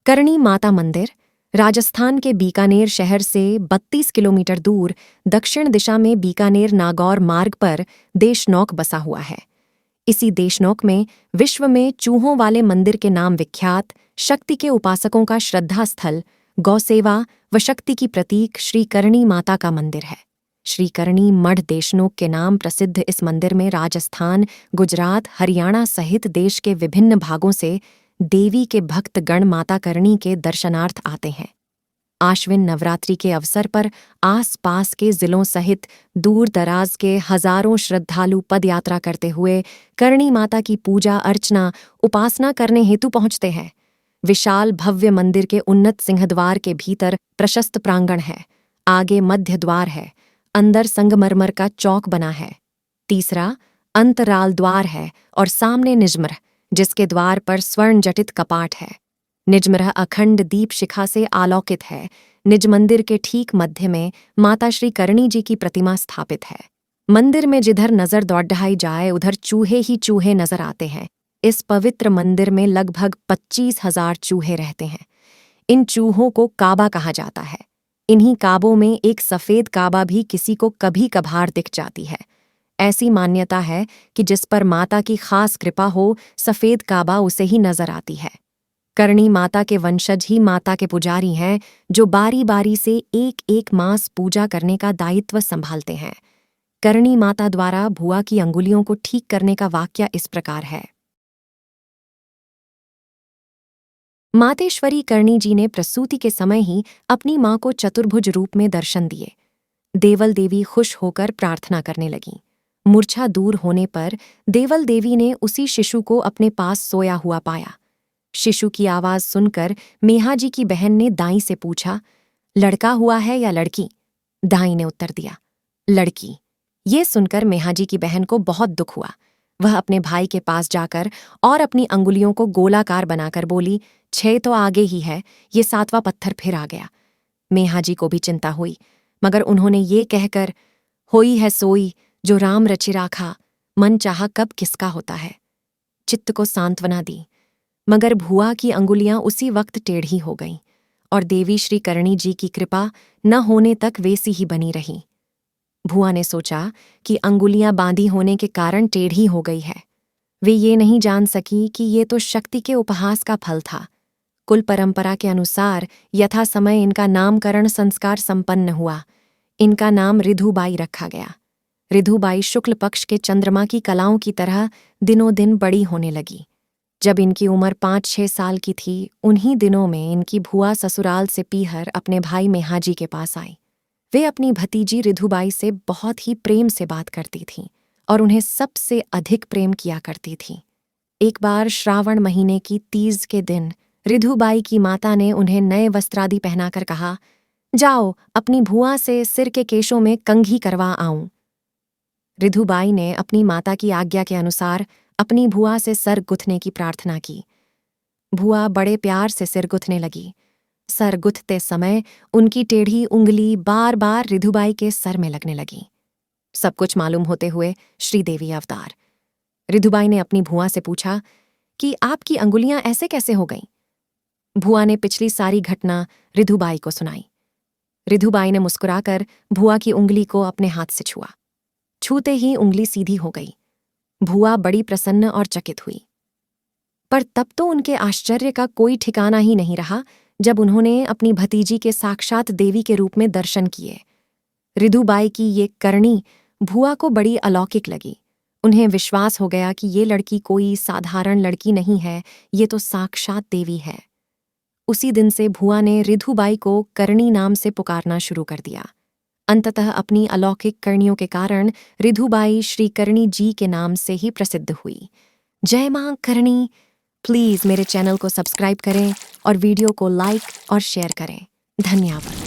करणी माता मंदिर राजस्थान के बीकानेर शहर से 32 किलोमीटर दूर दक्षिण दिशा में बीकानेर नागौर मार्ग पर देशनौक बसा हुआ है। इसी देशनौक में विश्व में चूहों वाले मंदिर के नाम विख्यात शक्ति के उपासकों का श्रद्धा स्थल, गौसेवा व शक्ति की प्रतीक श्री करणी माता का मंदिर है। श्री करणी मढ़ देशनोक के नाम प्रसिद्ध इस मंदिर में राजस्थान, गुजरात, हरियाणा सहित देश के विभिन्न भागों से देवी के भक्त गण माता करणी के दर्शनार्थ आते हैं। आश्विन नवरात्रि के अवसर पर आस-पास के जिलों सहित दूर दराज के हजारों श्रद्धालु पदयात्रा करते हुए करणी माता की पूजा अर्चना उपासना करने हेतु पहुंचते हैं। विशाल भव्य मंदिर के उन्नत सिंहद्वार के भीतर प्रशस्त प्रांगण है, आगे मध्य द्वार है, अंदर संगमरमर का चौक बना है। तीसरा अंतराल द्वार है और सामने निजमर, जिसके द्वार पर स्वर्ण जटित कपाट है। निजमरह अखंड दीप शिखा से आलोकित है। निज मंदिर के ठीक मध्य में माता श्री करणी जी की प्रतिमा स्थापित है। मंदिर में जिधर नजर दौड़ाई जाए उधर चूहे ही चूहे नजर आते हैं। इस पवित्र मंदिर में लगभग 25,000 चूहे रहते हैं। इन चूहों को काबा कहा जाता है। इन्हीं काबों में एक सफेद काबा भी किसी को कभी कभार दिख जाती है। ऐसी मान्यता है कि जिस पर माता की खास कृपा हो, सफेद काबा उसे ही नजर आती है। करणी माता के वंशज ही माता के पुजारी हैं, जो बारी बारी से एक एक मास पूजा करने का दायित्व संभालते हैं। करणी माता द्वारा भुआ की अंगुलियों को ठीक करने का वाक्य इस प्रकार है। मातेश्वरी करणी जी ने प्रसूति के समय ही अपनी मां को चतुर्भुज रूप में दर्शन दिए। देवल देवी खुश होकर प्रार्थना करने लगीं। मूर्छा दूर होने पर देवल देवी ने उसी शिशु को अपने पास सोया हुआ पाया। शिशु की आवाज सुनकर मेहा जी की बहन ने दाई से पूछा, लड़का हुआ है या लड़की? दाई ने उत्तर दिया, लड़की। ये सुनकर मेहा जी की बहन को बहुत दुख हुआ। वह अपने भाई के पास जाकर और अपनी अंगुलियों को गोलाकार बनाकर बोली, 6 तो आगे ही है, ये 7वां पत्थर फिर आ गया। मेहा जी को भी चिंता हुई, मगर उन्होंने ये कहकर, होई है सोई जो राम रचि राखा, मन चाहा कब किसका होता है, चित्त को सांत्वना दी। मगर भुआ की अंगुलियां उसी वक्त टेढ़ी हो गईं और देवी श्री करणी जी की कृपा न होने तक वैसी ही बनी रही। भुआ ने सोचा कि अंगुलियां बांधी होने के कारण टेढ़ी हो गई है। वे ये नहीं जान सकी कि ये तो शक्ति के उपहास का फल था। कुल परंपरा के अनुसार यथा समय इनका नामकरण संस्कार संपन्न हुआ। इनका नाम रिधुबाई रखा गया। रिधुबाई शुक्ल पक्ष के चंद्रमा की कलाओं की तरह दिनों दिन बड़ी होने लगी। जब इनकी उम्र 5-6 साल की थी, उन्हीं दिनों में इनकी भुआ ससुराल से पीहर अपने भाई मेहाजी के पास आई। वे अपनी भतीजी रिधुबाई से बहुत ही प्रेम से बात करती थीं और उन्हें सबसे अधिक प्रेम किया करती थीं। एक बार श्रावण महीने की तीज के दिन रिधुबाई की माता ने उन्हें नए वस्त्रादि पहनाकर कहा, जाओ अपनी भुआ से सिर के केशों में कंघी करवा आऊं। रिधुबाई ने अपनी माता की आज्ञा के अनुसार अपनी भुआ से सर गुथने की प्रार्थना की। भुआ बड़े प्यार से सिर गुथने लगी। सर गुथते समय उनकी टेढ़ी उंगली बार बार रिधुबाई के सर में लगने लगी। सब कुछ मालूम होते हुए श्रीदेवी अवतार। रिधुबाई ने अपनी भुआ से पूछा कि आपकी अंगुलियां ऐसे कैसे हो गईं? भुआ ने पिछली सारी घटना रिधुबाई को सुनाई। रिधुबाई ने मुस्कुराकर भुआ की उंगली को अपने हाथ से छुआ। छूते ही उंगली सीधी हो गई। भुआ बड़ी प्रसन्न और चकित हुई। पर तब तो उनके आश्चर्य का कोई ठिकाना ही नहीं रहा जब उन्होंने अपनी भतीजी के साक्षात देवी के रूप में दर्शन किए। रिधुबाई की ये करणी भुआ को बड़ी अलौकिक लगी। उन्हें विश्वास हो गया कि ये लड़की कोई साधारण लड़की नहीं है, ये तो साक्षात देवी है। उसी दिन से भुआ ने रिधुबाई को करणी नाम से पुकारना शुरू कर दिया। अंततः अपनी अलौकिक करनियों के कारण रिधुबाई श्री करणी जी के नाम से ही प्रसिद्ध हुई। जय मां करणी। प्लीज़ मेरे चैनल को सब्सक्राइब करें और वीडियो को लाइक और शेयर करें। धन्यवाद।